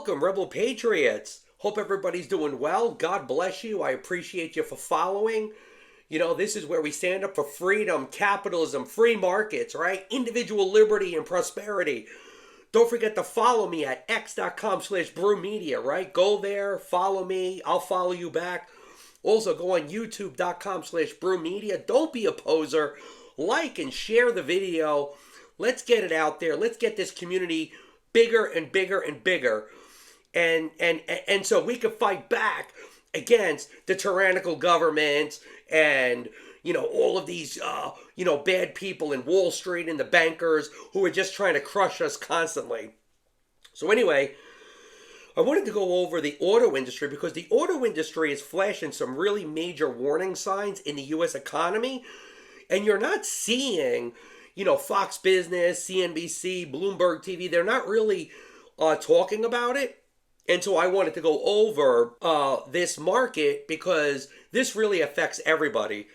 welcome, Rebel Patriots. Hope everybody's doing well. God bless you. I appreciate you for following. This is where we stand up for freedom, capitalism, free markets, right? Individual liberty and prosperity. Don't forget to follow me at x.com/brewmedia, right? Go there, follow me. I'll follow you back. Also, go on youtube.com/brewmedia. Don't be a poser. Like and share the video. Let's get it out there. Let's get this community bigger and bigger and bigger. And so we can fight back against the tyrannical government and, all of these, bad people in Wall Street and the bankers who are just trying to crush us constantly. So anyway, I wanted to go over the auto industry because the auto industry is flashing some really major warning signs in the U.S. economy. And you're not seeing, Fox Business, CNBC, Bloomberg TV, they're not really talking about it. And so I wanted to go over this market because this really affects everybody.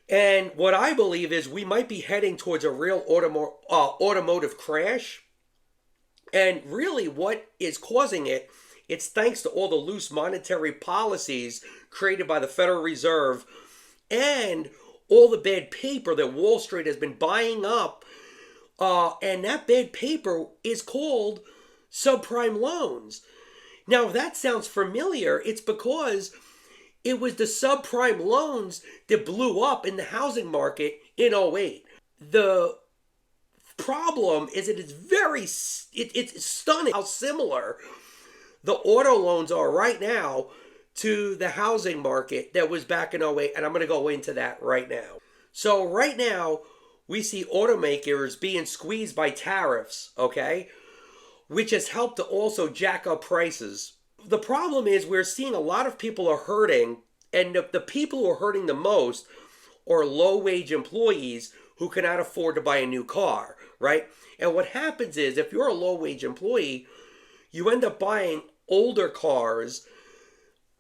And what I believe is we might be heading towards a real automotive crash. And really what is causing it, it's thanks to all the loose monetary policies created by the Federal Reserve and all the bad paper that Wall Street has been buying up. And that bad paper is called subprime loans. Now, if that sounds familiar, it's because it was the subprime loans that blew up in the housing market in '08. The problem is that it's stunning how similar the auto loans are right now to the housing market that was back in '08, and I'm going to go into that right now. So right now, we see automakers being squeezed by tariffs, okay, which has helped to also jack up prices. The problem is we're seeing a lot of people are hurting, and the people who are hurting the most are low-wage employees who cannot afford to buy a new car, right? And what happens is if you're a low-wage employee, you end up buying older cars,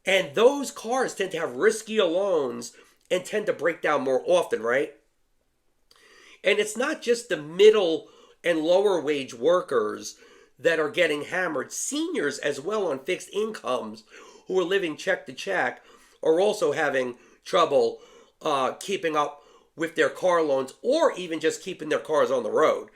and those cars tend to have riskier loans and tend to break down more often, right? And it's not just the middle and lower wage workers that are getting hammered. Seniors as well on fixed incomes who are living check to check are also having trouble keeping up with their car loans or even just keeping their cars on the road.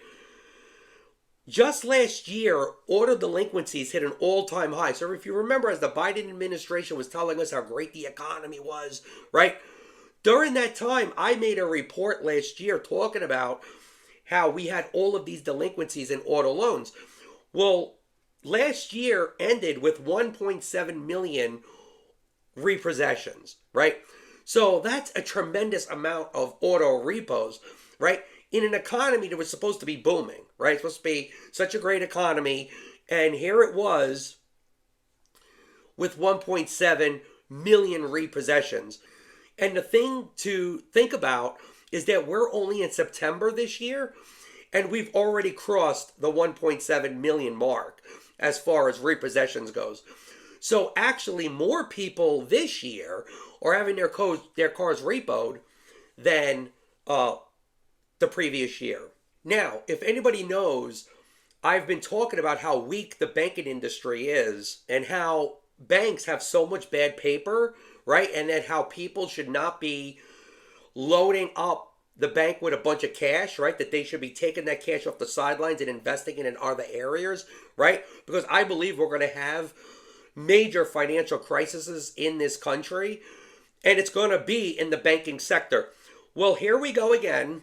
Just last year, auto delinquencies hit an all-time high. So if you remember, as the Biden administration was telling us how great the economy was, right? During that time, I made a report last year talking about how we had all of these delinquencies in auto loans. Well, last year ended with 1.7 million repossessions, right? So that's a tremendous amount of auto repos, right? In an economy that was supposed to be booming, right? It's supposed to be such a great economy. And here it was with 1.7 million repossessions. And the thing to think about is that we're only in September this year, and we've already crossed the 1.7 million mark as far as repossessions goes. So actually more people this year are having their cars repoed than the previous year. Now, if anybody knows, I've been talking about how weak the banking industry is and how banks have so much bad paper, right? And then how people should not be loading up the bank with a bunch of cash, right? That they should be taking that cash off the sidelines and investing it in other areas, right? Because I believe we're going to have major financial crises in this country, and it's going to be in the banking sector. Well, here we go again.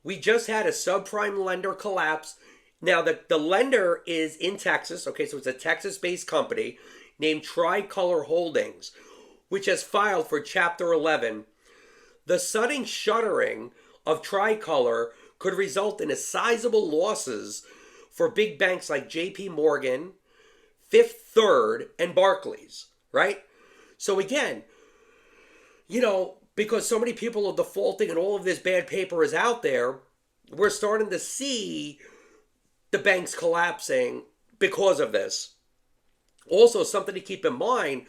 We just had a subprime lender collapse. Now, the lender is in Texas. Okay, so it's a Texas-based company named Tricolor Holdings, which has filed for Chapter 11. The sudden shuttering of Tricolor could result in sizable losses for big banks like JP Morgan, Fifth Third, and Barclays, right? So again, because so many people are defaulting and all of this bad paper is out there, we're starting to see the banks collapsing because of this. Also, something to keep in mind,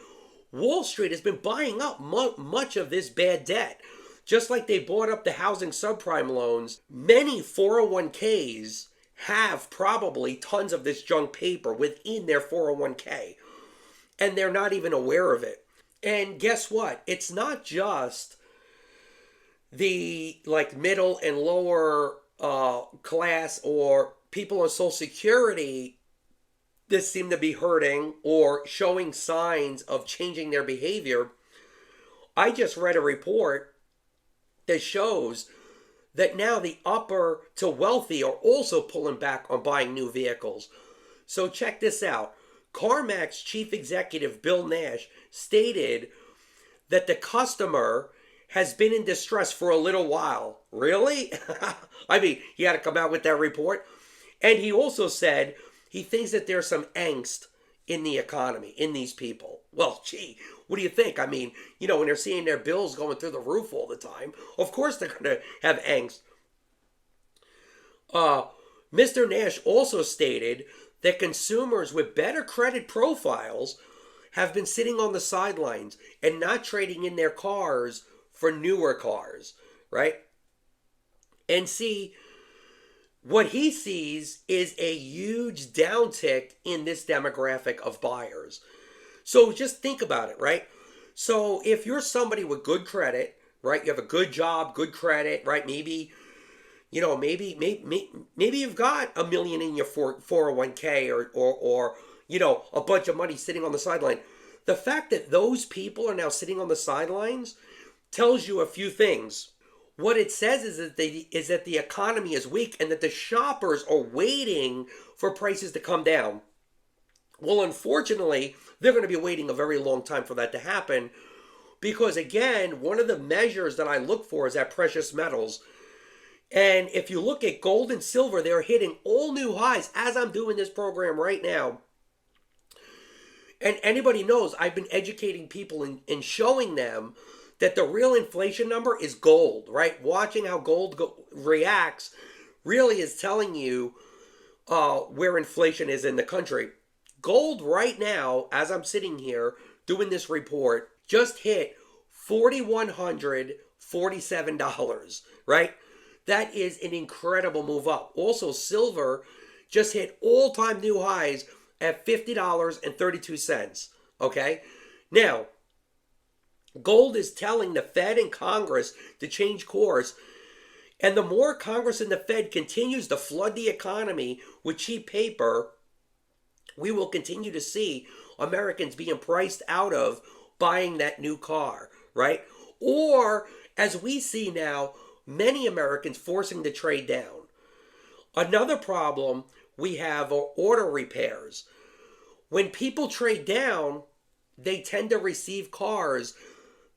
Wall Street has been buying up much of this bad debt. Just like they bought up the housing subprime loans, many 401ks have probably tons of this junk paper within their 401k, and they're not even aware of it. And guess what? It's not just the like middle and lower class or people on Social Security that seem to be hurting or showing signs of changing their behavior. I just read a report that shows that now the upper to wealthy are also pulling back on buying new vehicles. So check this out. CarMax chief executive Bill Nash stated that the customer has been in distress for a little while. Really? I mean, he had to come out with that report. And he also said he thinks that there's some angst in the economy, in these people. Well, gee, what do you think? I mean, when they're seeing their bills going through the roof all the time, of course they're going to have angst. Mr. Nash also stated that consumers with better credit profiles have been sitting on the sidelines and not trading in their cars for newer cars, right? And see, what he sees is a huge downtick in this demographic of buyers. So just think about it, right? So if you're somebody with good credit, right? You have a good job, good credit, right? Maybe you've got $1 million in your 401k or a bunch of money sitting on the sideline. The fact that those people are now sitting on the sidelines tells you a few things. What it says is that the economy is weak and that the shoppers are waiting for prices to come down. Well, unfortunately, they're going to be waiting a very long time for that to happen because, again, one of the measures that I look for is at precious metals. And if you look at gold and silver, they're hitting all new highs as I'm doing this program right now. And anybody knows I've been educating people and showing them that the real inflation number is gold, right? Watching how gold reacts really is telling you where inflation is in the country. Gold right now, as I'm sitting here doing this report, just hit $4,147, right? That is an incredible move up. Also, silver just hit all-time new highs at $50.32, okay? Now, gold is telling the Fed and Congress to change course, and the more Congress and the Fed continues to flood the economy with cheap paper, we will continue to see Americans being priced out of buying that new car, right? Or, as we see now, many Americans forcing to trade down. Another problem we have are auto repairs. When people trade down, they tend to receive cars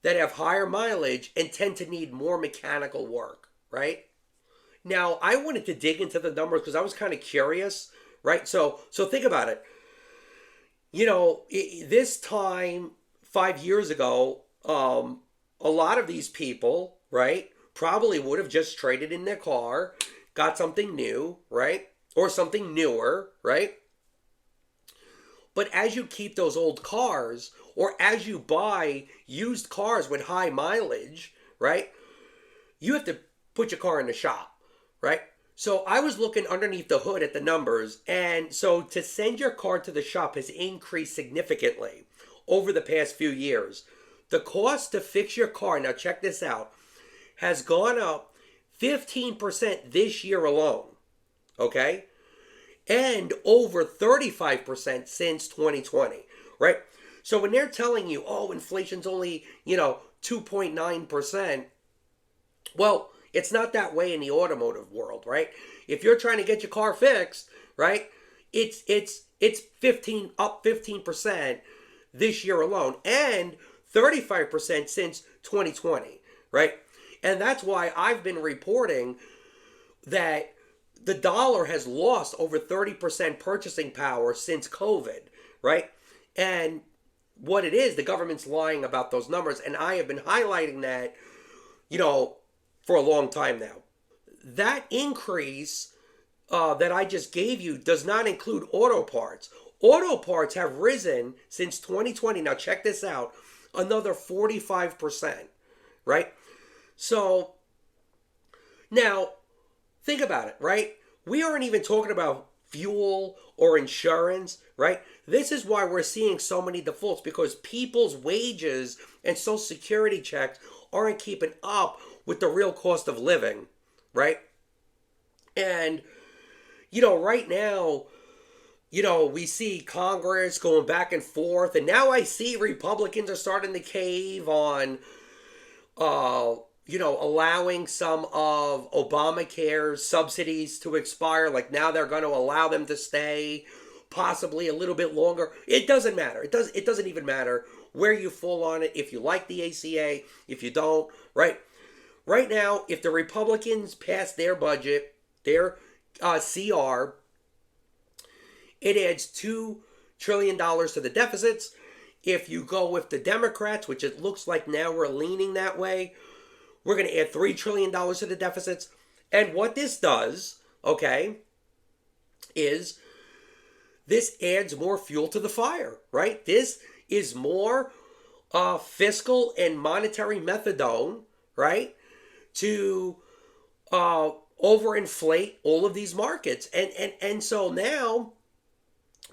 that have higher mileage and tend to need more mechanical work, right? Now, I wanted to dig into the numbers because I was kind of curious, right? So think about it. This time 5 years ago, a lot of these people, right, probably would have just traded in their car, got something new, right, or something newer, right? But as you keep those old cars, or as you buy used cars with high mileage, right, you have to put your car in the shop, right? So I was looking underneath the hood at the numbers, and so to send your car to the shop has increased significantly over the past few years. The cost to fix your car, now check this out, has gone up 15% this year alone, okay? And over 35% since 2020, right? So when they're telling you, oh, inflation's only, 2.9%, well, it's not that way in the automotive world, right? If you're trying to get your car fixed, right, it's 15% this year alone and 35% since 2020, right? And that's why I've been reporting that the dollar has lost over 30% purchasing power since COVID, right? And what it is, the government's lying about those numbers, and I have been highlighting that, for a long time now. That increase that I just gave you does not include auto parts. Auto parts have risen since 2020. Now check this out, another 45%, right? So now think about it, right? We aren't even talking about fuel or insurance, right? This is why we're seeing so many defaults, because people's wages and social security checks aren't keeping up with the real cost of living, right? And, right now, we see Congress going back and forth, and now I see Republicans are starting to cave on, allowing some of Obamacare's subsidies to expire. Like now they're going to allow them to stay possibly a little bit longer. It doesn't matter. It doesn't even matter where you fall on it. If you like the ACA, if you don't, right? Right now, if the Republicans pass their budget, their CR, it adds $2 trillion to the deficits. If you go with the Democrats, which it looks like now we're leaning that way, we're going to add $3 trillion to the deficits. And what this does, okay, is this adds more fuel to the fire, right? This is more fiscal and monetary methadone, right, to overinflate all of these markets. And so now,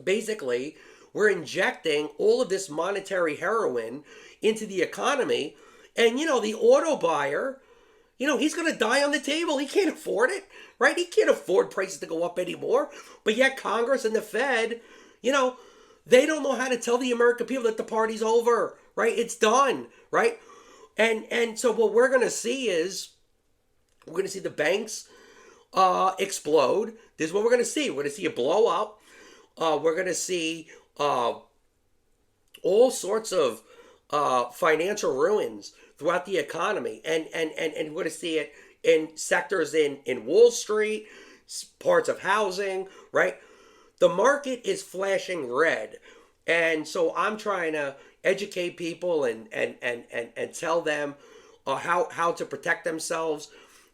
basically, we're injecting all of this monetary heroin into the economy. And, the auto buyer, he's going to die on the table. He can't afford it, right? He can't afford prices to go up anymore. But yet Congress and the Fed, they don't know how to tell the American people that the party's over, right? It's done, right? And so what we're going to see is, we're going to see the banks explode. This is what we're going to see. We're going to see it blow up. We're going to see all sorts of financial ruins throughout the economy. And we're going to see it in sectors in Wall Street, parts of housing, right? The market is flashing red. And so I'm trying to educate people and tell them how to protect themselves.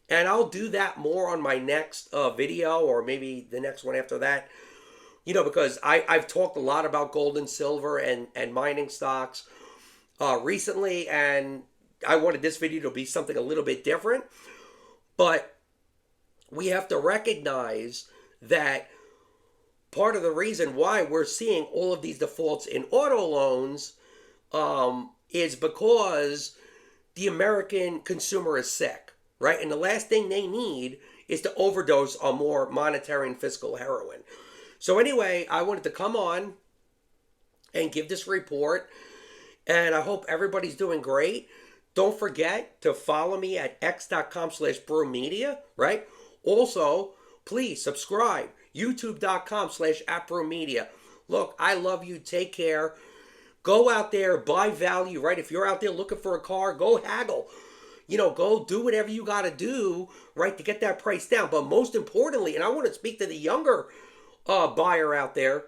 And I'll do that more on my next video, or maybe the next one after that. Because I've talked a lot about gold and silver and mining stocks recently, and I wanted this video to be something a little bit different. But we have to recognize that part of the reason why we're seeing all of these defaults in auto loans is because the American consumer is sick, right? And the last thing they need is to overdose on more monetary and fiscal heroin. So anyway, I wanted to come on and give this report, and I hope everybody's doing great. Don't forget to follow me at x.com/brewmedia, right? Also, please subscribe, youtube.com/@brewmedia. Look, I love you. Take care. Go out there, buy value, right? If you're out there looking for a car, go haggle. Go do whatever you got to do, right, to get that price down. But most importantly, and I want to speak to the younger buyer out there,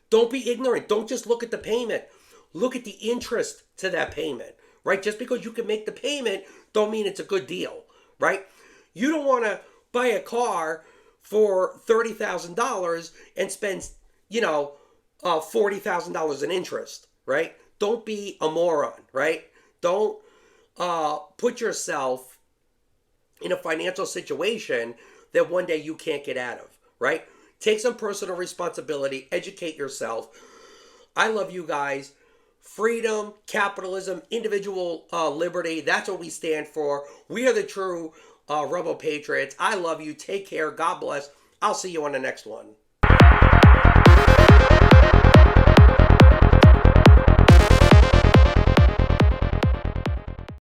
don't be ignorant. Don't just look at the payment. Look at the interest to that payment, right? Just because you can make the payment don't mean it's a good deal, right? You don't want to buy a car for $30,000 and spend, $40,000 in interest, right? Don't be a moron, right? Don't put yourself in a financial situation that one day you can't get out of, right? Take some personal responsibility, educate yourself. I love you guys. Freedom, capitalism, individual liberty, that's what we stand for. We are the true rebel patriots. I love you. Take care. God bless. I'll see you on the next one.